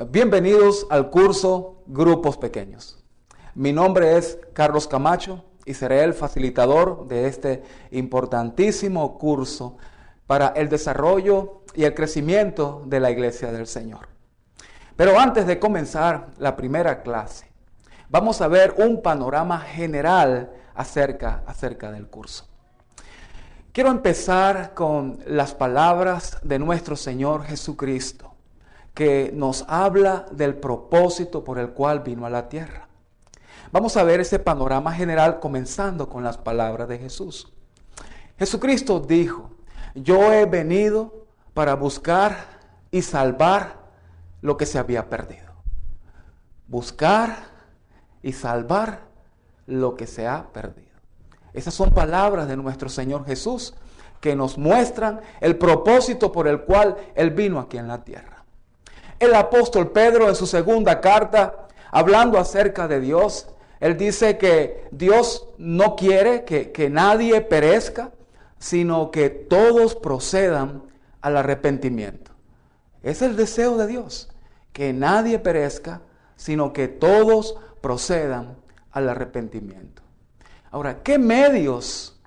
Bienvenidos al curso Grupos Pequeños. Mi nombre es Carlos Camacho y seré el facilitador de este importantísimo curso para el desarrollo y el crecimiento de la Iglesia del Señor. Pero antes de comenzar la primera clase, vamos a ver un panorama general acerca del curso. Quiero empezar con las palabras de nuestro Señor Jesucristo, que nos habla del propósito por el cual vino a la tierra. Vamos a ver ese panorama general comenzando con las palabras de Jesús. Jesucristo dijo: yo he venido para buscar y salvar lo que se había perdido. Buscar y salvar lo que se ha perdido. Esas son palabras de nuestro Señor Jesús que nos muestran el propósito por el cual Él vino aquí en la tierra. El apóstol Pedro en su segunda carta, hablando acerca de Dios, él dice que Dios no quiere que nadie perezca, sino que todos procedan al arrepentimiento. Es el deseo de Dios, que nadie perezca, sino que todos procedan al arrepentimiento. Ahora, ¿qué medios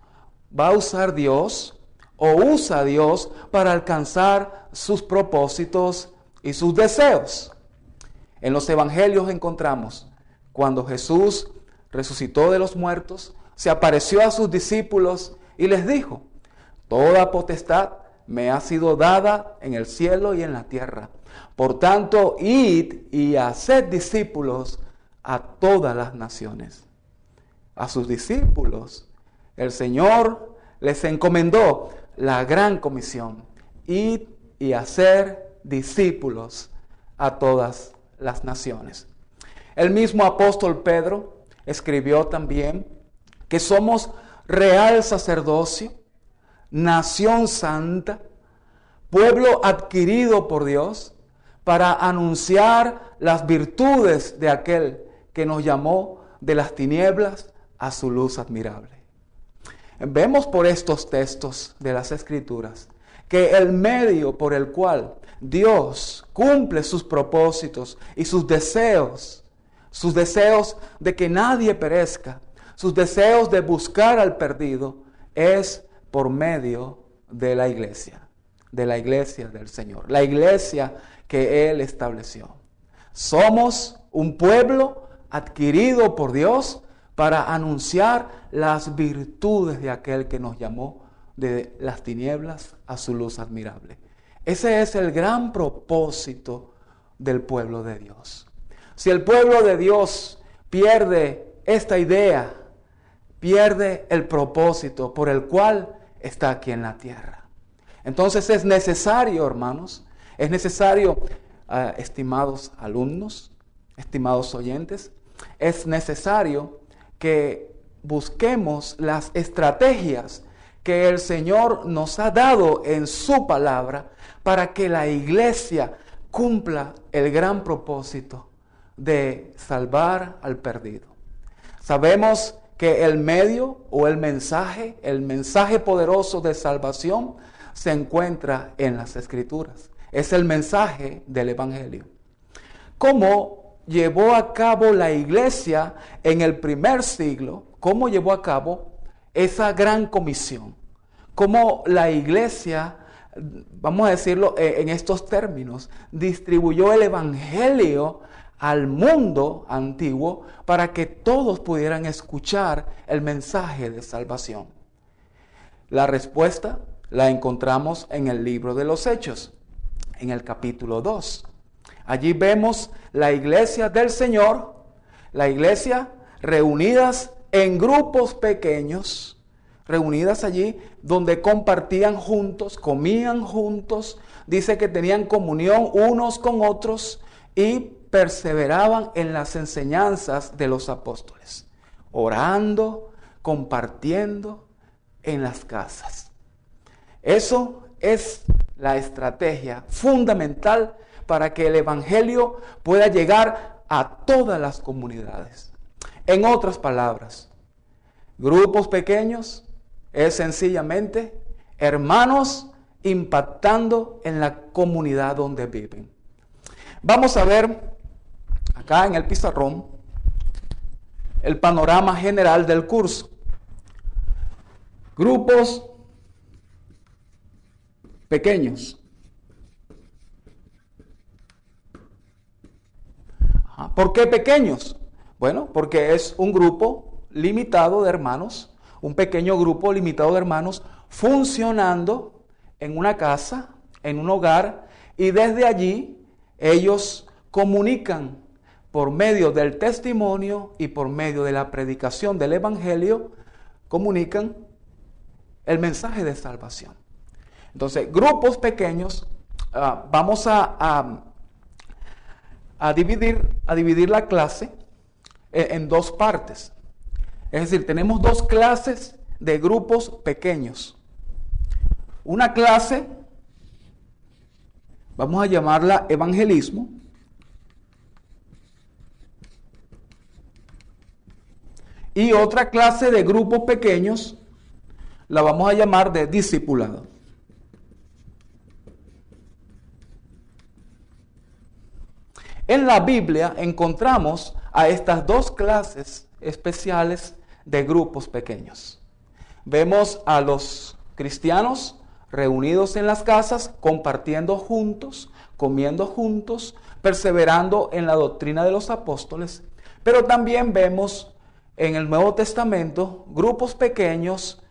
va a usar Dios o usa Dios para alcanzar sus propósitos y sus deseos? En los evangelios encontramos cuando Jesús resucitó de los muertos, se apareció a sus discípulos y les dijo: toda potestad me ha sido dada en el cielo y en la tierra. Por tanto, id y haced discípulos a todas las naciones. A sus discípulos el Señor les encomendó la gran comisión: id y hacer discípulos a todas las naciones. El mismo apóstol Pedro escribió también que somos real sacerdocio, nación santa, pueblo adquirido por Dios, para anunciar las virtudes de aquel que nos llamó de las tinieblas a su luz admirable. Vemos por estos textos de las Escrituras que el medio por el cual Dios cumple sus propósitos y sus deseos de que nadie perezca, sus deseos de buscar al perdido, es por medio de la iglesia del Señor, la iglesia que Él estableció. Somos un pueblo adquirido por Dios para anunciar las virtudes de aquel que nos llamó de las tinieblas a su luz admirable. Ese es el gran propósito del pueblo de Dios. Si el pueblo de Dios pierde esta idea, pierde el propósito por el cual está aquí en la tierra. Entonces es necesario, hermanos, estimados alumnos, estimados oyentes, es necesario que busquemos las estrategias que el Señor nos ha dado en su palabra para que la iglesia cumpla el gran propósito de salvar al perdido. Sabemos que el medio o el mensaje poderoso de salvación se encuentra en las Escrituras. Es el mensaje del Evangelio. ¿Cómo llevó a cabo la iglesia en el primer siglo? ¿Cómo llevó a cabo esa gran comisión? Cómo la iglesia, vamos a decirlo en estos términos, distribuyó el evangelio al mundo antiguo para que todos pudieran escuchar el mensaje de salvación. La respuesta la encontramos en el libro de los Hechos, en el capítulo 2. Allí vemos la iglesia del Señor, la iglesia reunidas en grupos pequeños, reunidas allí donde compartían juntos, comían juntos, dice que tenían comunión unos con otros y perseveraban en las enseñanzas de los apóstoles, orando, compartiendo en las casas. Eso es la estrategia fundamental para que el evangelio pueda llegar a todas las comunidades. En otras palabras, grupos pequeños es sencillamente hermanos impactando en la comunidad donde viven. Vamos a ver acá en el pizarrón el panorama general del curso. Grupos pequeños. ¿Por qué pequeños? Bueno, porque es un grupo limitado de hermanos, un pequeño grupo limitado de hermanos funcionando en una casa, en un hogar, y desde allí ellos comunican por medio del testimonio y por medio de la predicación del evangelio, comunican el mensaje de salvación. Entonces, grupos pequeños, vamos a dividir la clase en dos partes. Es decir, tenemos dos clases de grupos pequeños. Una clase, vamos a llamarla evangelismo. Y otra clase de grupos pequeños la vamos a llamar de discipulado. En la Biblia encontramos a estas dos clases especiales de grupos pequeños. Vemos a los cristianos reunidos en las casas, compartiendo juntos, comiendo juntos, perseverando en la doctrina de los apóstoles. Pero también vemos en el Nuevo Testamento grupos pequeños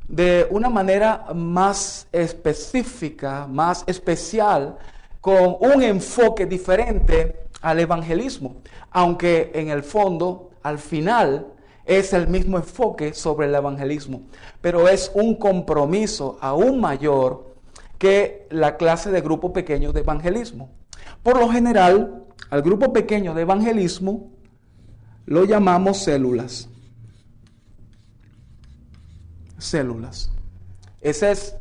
de una manera más específica, más especial, con un enfoque diferente al evangelismo, aunque en el fondo, al final, es el mismo enfoque sobre el evangelismo, pero es un compromiso aún mayor que la clase de grupo pequeño de evangelismo. Por lo general, al grupo pequeño de evangelismo lo llamamos células. Células. Ese es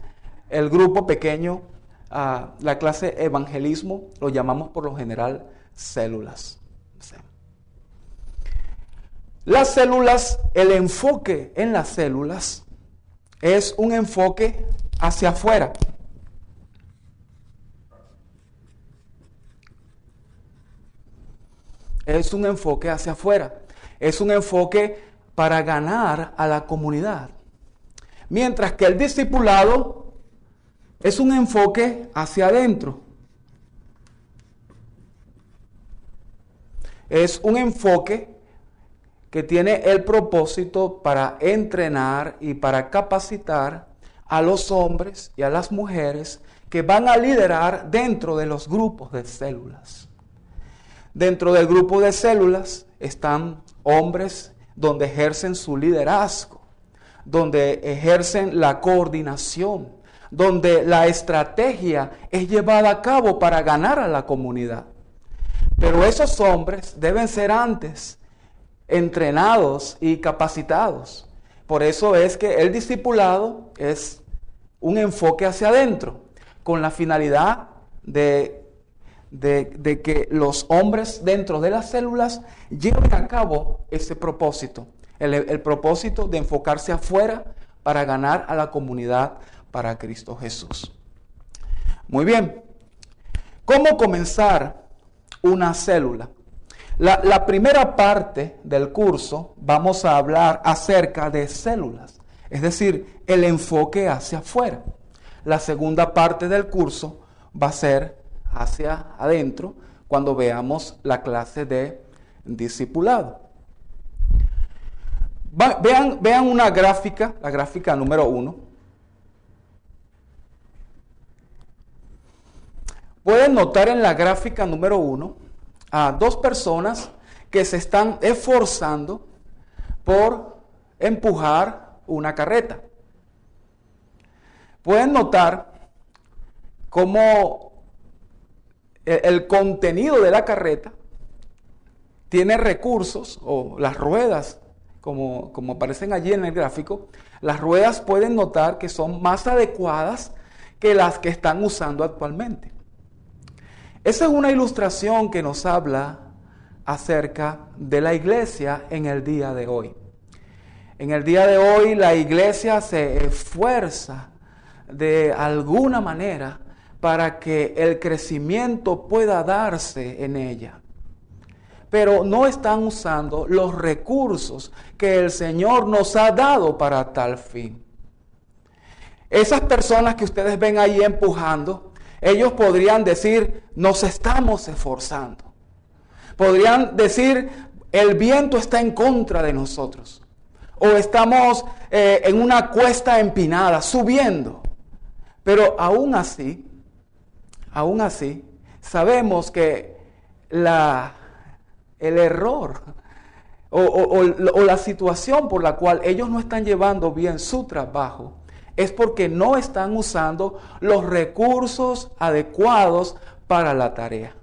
el grupo pequeño, la clase evangelismo, lo llamamos por lo general células. Sí. Las células, el enfoque en las células es un enfoque hacia afuera. Es un enfoque hacia afuera. Es un enfoque para ganar a la comunidad. Mientras que el discipulado es un enfoque hacia adentro. Es un enfoque que tiene el propósito para entrenar y para capacitar a los hombres y a las mujeres que van a liderar dentro de los grupos de células. Dentro del grupo de células están hombres donde ejercen su liderazgo, donde ejercen la coordinación, donde la estrategia es llevada a cabo para ganar a la comunidad. Pero esos hombres deben ser antes entrenados y capacitados. Por eso es que el discipulado es un enfoque hacia adentro, con la finalidad de que los hombres dentro de las células lleven a cabo ese propósito. El propósito de enfocarse afuera para ganar a la comunidad para Cristo Jesús. Muy bien. ¿Cómo comenzar una célula? La primera parte del curso vamos a hablar acerca de células, es decir, el enfoque hacia afuera. La segunda parte del curso va a ser hacia adentro cuando veamos la clase de discipulado. Vean una gráfica, la gráfica número 1. Pueden notar en la gráfica número 1 a dos personas que se están esforzando por empujar una carreta. Pueden notar cómo el contenido de la carreta tiene recursos, o las ruedas, como aparecen allí en el gráfico, las ruedas pueden notar que son más adecuadas que las que están usando actualmente. Esa es una ilustración que nos habla acerca de la iglesia en el día de hoy. En el día de hoy la iglesia se esfuerza de alguna manera para que el crecimiento pueda darse en ella. Pero no están usando los recursos que el Señor nos ha dado para tal fin. Esas personas que ustedes ven ahí empujando, ellos podrían decir, nos estamos esforzando. Podrían decir, el viento está en contra de nosotros. O estamos en una cuesta empinada, subiendo. Pero aún así, sabemos que el error o la situación por la cual ellos no están llevando bien su trabajo es porque no están usando los recursos adecuados para la tarea.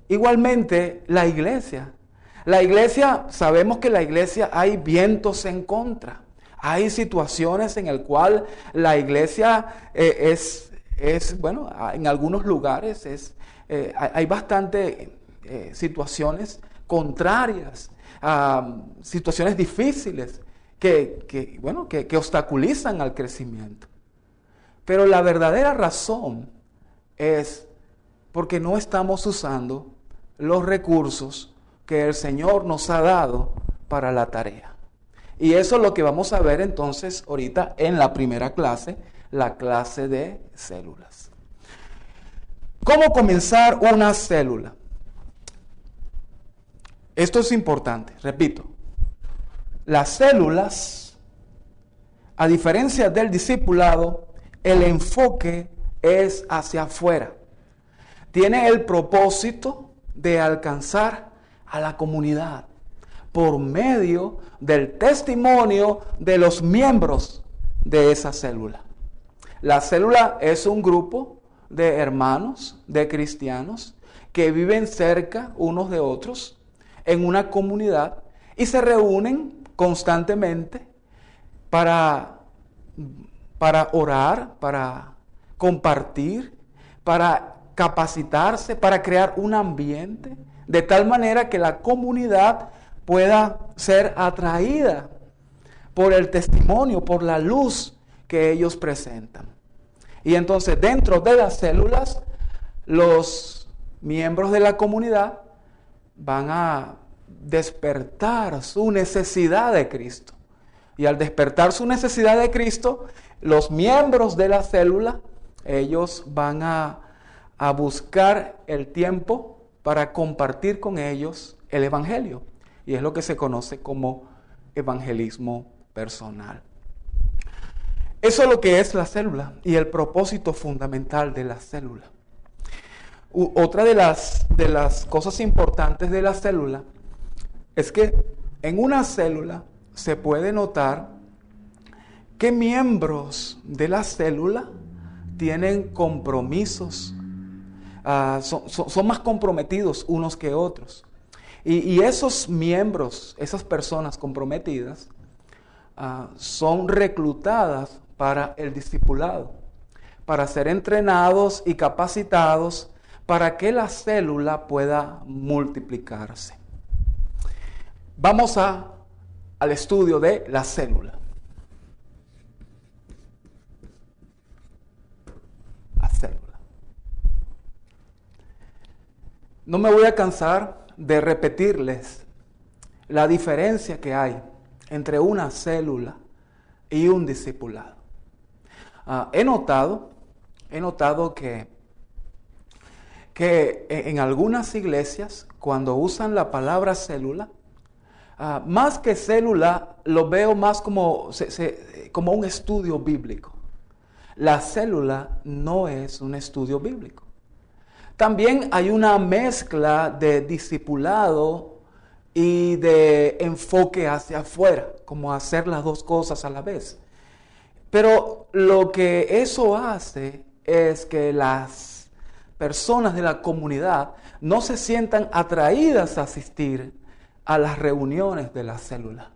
Igualmente, la iglesia, sabemos que la iglesia hay vientos en contra. Hay situaciones en las cuales la iglesia en algunos lugares hay bastante situaciones contrarias, situaciones difíciles que obstaculizan al crecimiento. Pero la verdadera razón es porque no estamos usando los recursos que el Señor nos ha dado para la tarea. Y eso es lo que vamos a ver entonces ahorita en la primera clase, la clase de células. ¿Cómo comenzar una célula? Esto es importante, repito. Las células, a diferencia del discipulado, el enfoque es hacia afuera. Tiene el propósito de alcanzar a la comunidad por medio del testimonio de los miembros de esa célula. La célula es un grupo de hermanos, de cristianos, que viven cerca unos de otros en una comunidad y se reúnen constantemente para orar, para compartir, para capacitarse, para crear un ambiente de tal manera que la comunidad pueda ser atraída por el testimonio, por la luz que ellos presentan. Y entonces dentro de las células, los miembros de la comunidad van a despertar su necesidad de Cristo. Y al despertar su necesidad de Cristo, los miembros de la célula, ellos van a buscar el tiempo para compartir con ellos el evangelio. Y es lo que se conoce como evangelismo personal. Eso es lo que es la célula y el propósito fundamental de la célula. Otra de las cosas importantes de la célula es que en una célula se puede notar qué miembros de la célula tienen compromisos, son más comprometidos unos que otros. Y esos miembros, esas personas comprometidas, son reclutadas para el discipulado, para ser entrenados y capacitados para que la célula pueda multiplicarse. Vamos al estudio de la célula. La célula. No me voy a cansar de repetirles la diferencia que hay entre una célula y un discipulado. He notado que en algunas iglesias, cuando usan la palabra célula, más que célula, lo veo más como un estudio bíblico. La célula no es un estudio bíblico. También hay una mezcla de discipulado y de enfoque hacia afuera, como hacer las dos cosas a la vez. Pero lo que eso hace es que las personas de la comunidad no se sientan atraídas a asistir a las reuniones de la célula,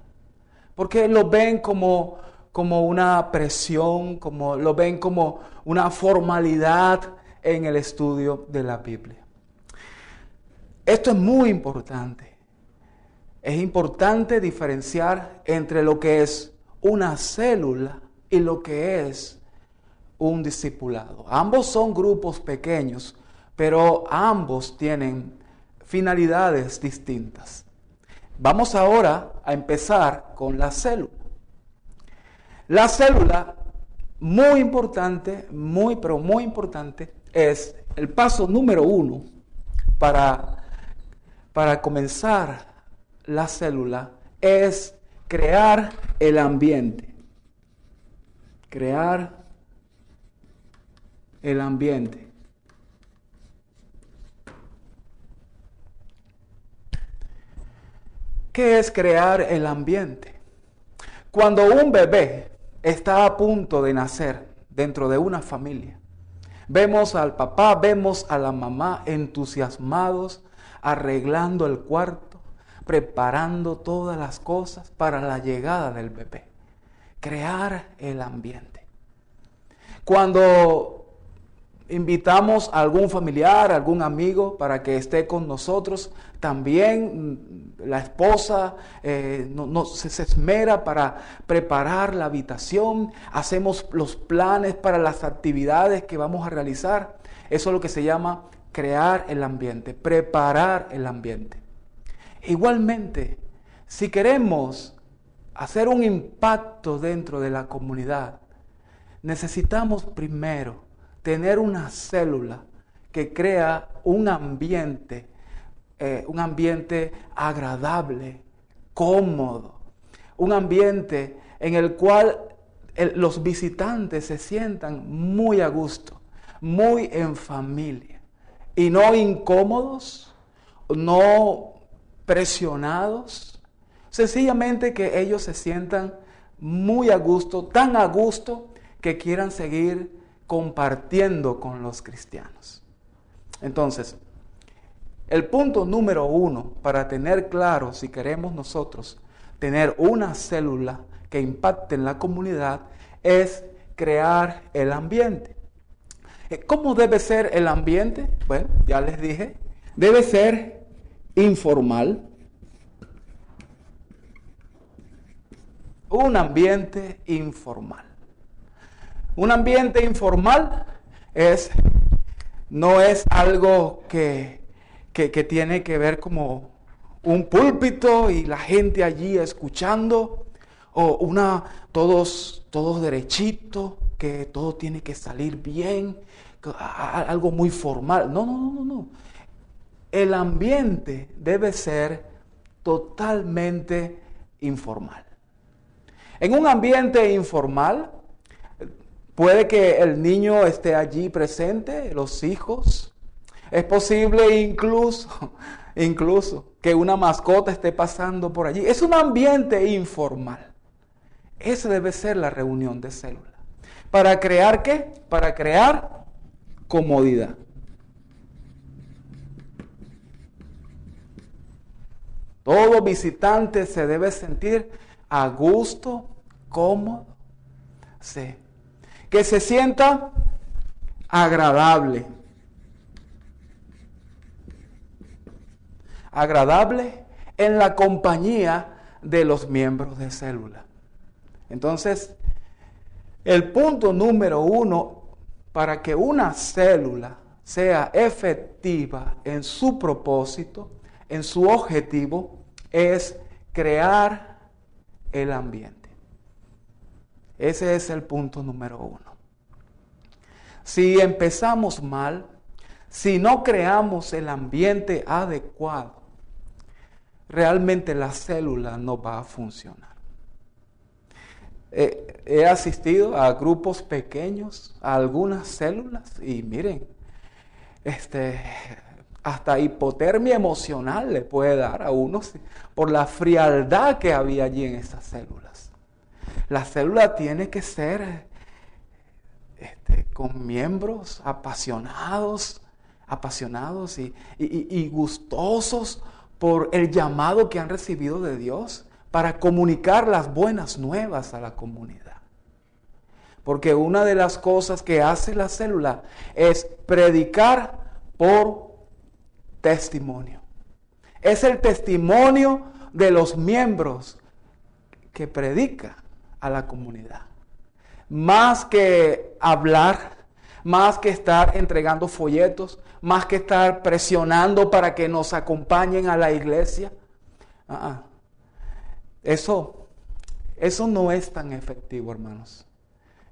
porque lo ven como una presión, lo ven como una formalidad en el estudio de la Biblia. Esto es muy importante. Es importante diferenciar entre lo que es una célula y lo que es un discipulado. Ambos son grupos pequeños, pero ambos tienen finalidades distintas. Vamos ahora a empezar con la célula. La célula, muy importante, pero muy importante, es el paso número 1 para comenzar la célula, es crear el ambiente. Crear el ambiente. ¿Qué es crear el ambiente? Cuando un bebé está a punto de nacer dentro de una familia, vemos al papá, vemos a la mamá entusiasmados, arreglando el cuarto, preparando todas las cosas para la llegada del bebé. Crear el ambiente. Cuando invitamos a algún familiar, a algún amigo para que esté con nosotros, también la esposa se esmera para preparar la habitación, hacemos los planes para las actividades que vamos a realizar. Eso es lo que se llama crear el ambiente, preparar el ambiente. Igualmente, si queremos hacer un impacto dentro de la comunidad, necesitamos primero tener una célula que crea un ambiente agradable, cómodo, un ambiente en el cual los visitantes se sientan muy a gusto, muy en familia, y no incómodos, no presionados, sencillamente que ellos se sientan muy a gusto, tan a gusto que quieran seguir compartiendo con los cristianos. Entonces, el punto número 1 para tener claro si queremos nosotros tener una célula que impacte en la comunidad es crear el ambiente. ¿Cómo debe ser el ambiente? Bueno, ya les dije, debe ser informal. Un ambiente informal. Un ambiente informal no es algo que tiene que ver como un púlpito y la gente allí escuchando, o todos derechito, que todo tiene que salir bien, algo muy formal. No. El ambiente debe ser totalmente informal. En un ambiente informal, puede que el niño esté allí presente, los hijos. Es posible incluso que una mascota esté pasando por allí. Es un ambiente informal. Esa debe ser la reunión de célula. ¿Para crear qué? Para crear comodidad. Todo visitante se debe sentir a gusto, cómodo. Sí. Que se sienta agradable. Agradable en la compañía de los miembros de célula. Entonces, el punto número 1 para que una célula sea efectiva en su propósito, en su objetivo, es crear el ambiente. Ese es el punto número 1. Si empezamos mal, si no creamos el ambiente adecuado, realmente la célula no va a funcionar. He asistido a grupos pequeños, a algunas células, y miren, hasta hipotermia emocional le puede dar a uno por la frialdad que había allí en esas células. La célula tiene que ser con miembros apasionados y gustosos por el llamado que han recibido de Dios para comunicar las buenas nuevas a la comunidad. Porque una de las cosas que hace la célula es predicar por testimonio. Es el testimonio de los miembros que predica a la comunidad. Más que hablar, más que estar entregando folletos, más que estar presionando para que nos acompañen a la iglesia. Eso no es tan efectivo, hermanos.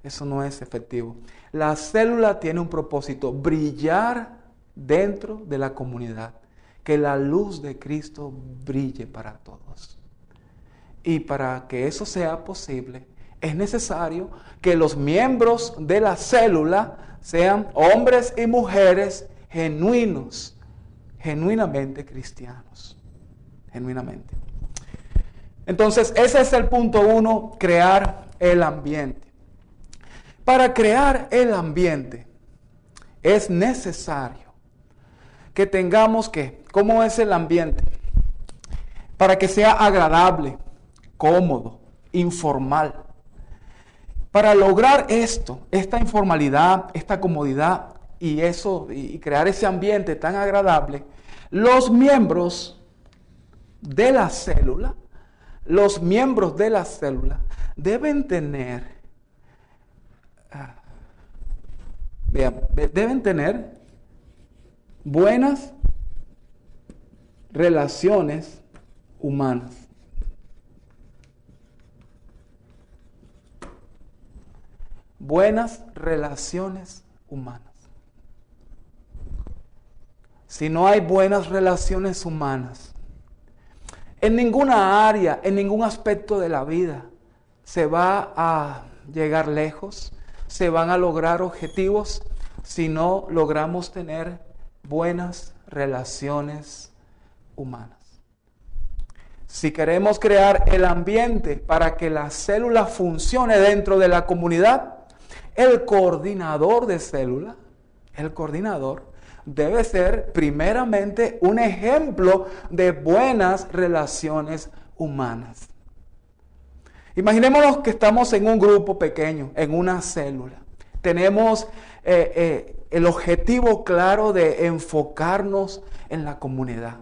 Eso no es efectivo. La célula tiene un propósito: brillar dentro de la comunidad. Que la luz de Cristo brille para todos. Y para que eso sea posible, es necesario que los miembros de la célula sean hombres y mujeres genuinos, genuinamente cristianos. Genuinamente. Entonces, ese es el punto 1, crear el ambiente. Para crear el ambiente es necesario que tengamos que, ¿cómo es el ambiente? Para que sea agradable, cómodo, informal. Para lograr esto, esta informalidad, esta comodidad y crear ese ambiente tan agradable, los miembros de la célula deben tener buenas relaciones humanas. Buenas relaciones humanas. Si no hay buenas relaciones humanas, en ninguna área, en ningún aspecto de la vida, se va a llegar lejos, se van a lograr objetivos si no logramos tener buenas relaciones humanas. Si queremos crear el ambiente para que la célula funcione dentro de la comunidad, el coordinador de célula, debe ser primeramente un ejemplo de buenas relaciones humanas. Imaginémonos que estamos en un grupo pequeño, en una célula. Tenemos el objetivo claro de enfocarnos en la comunidad.